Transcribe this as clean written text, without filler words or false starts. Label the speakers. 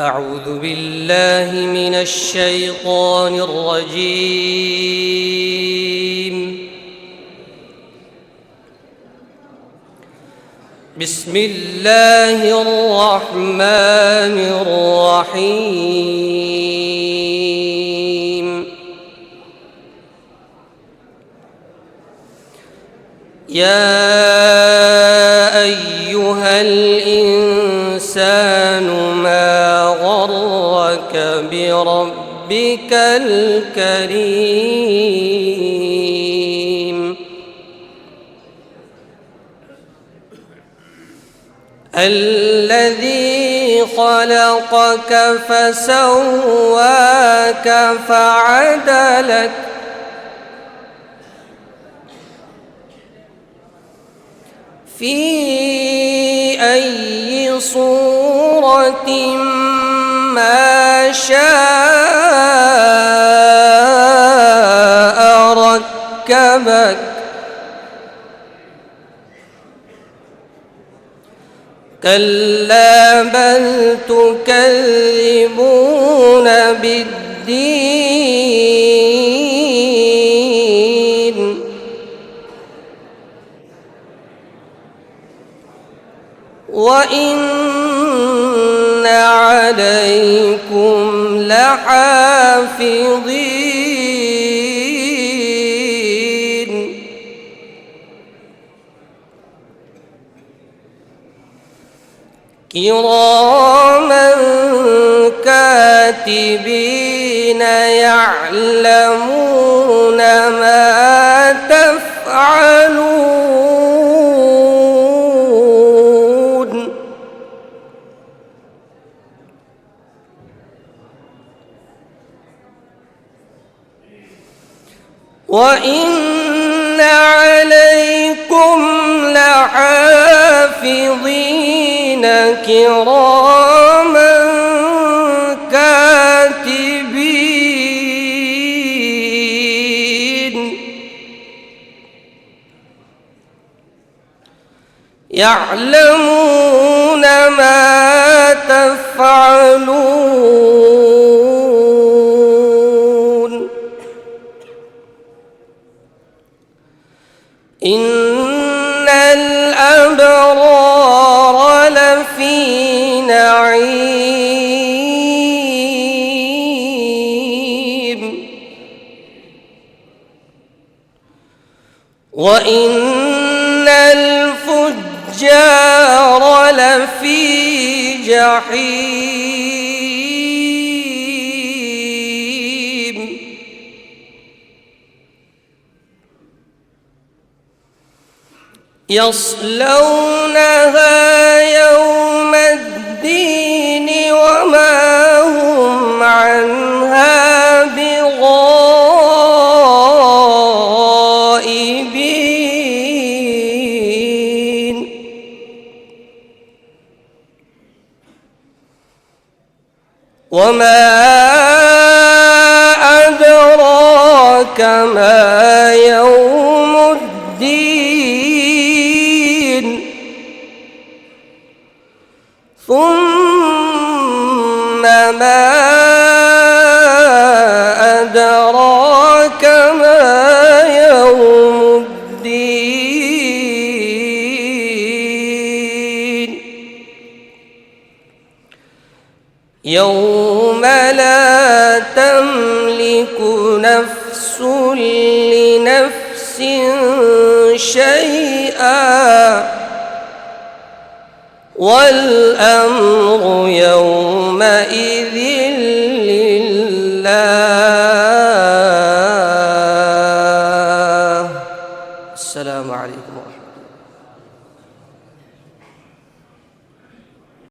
Speaker 1: أعوذ بالله من الشيطان الرجيم. بسم الله الرحمن الرحيم. يا أيها الإنسان ما غرك بربك الكريم الذي خلقك فسواك فعدلك في أي صورة ما شاء ركبك كلا بل تكذبون بالدين وإن عليكم لحافظين كراما كاتبين يعلمون ما تفعلون وإن عليكم لحافظين كراما كاتبين يعلمون ما تفعلون إن الأبرار لفي نعيم وإن الفجار لفي جحيم يصلونها يوم الدين وما هم عنها بغائبين وما أدراك ما يوم الدين ثم ما أدراك ما يوم الدين يوم لا تملك نفس لنفس شيئا والأمر يومئذ لله. السلام عليكم ورحمة الله.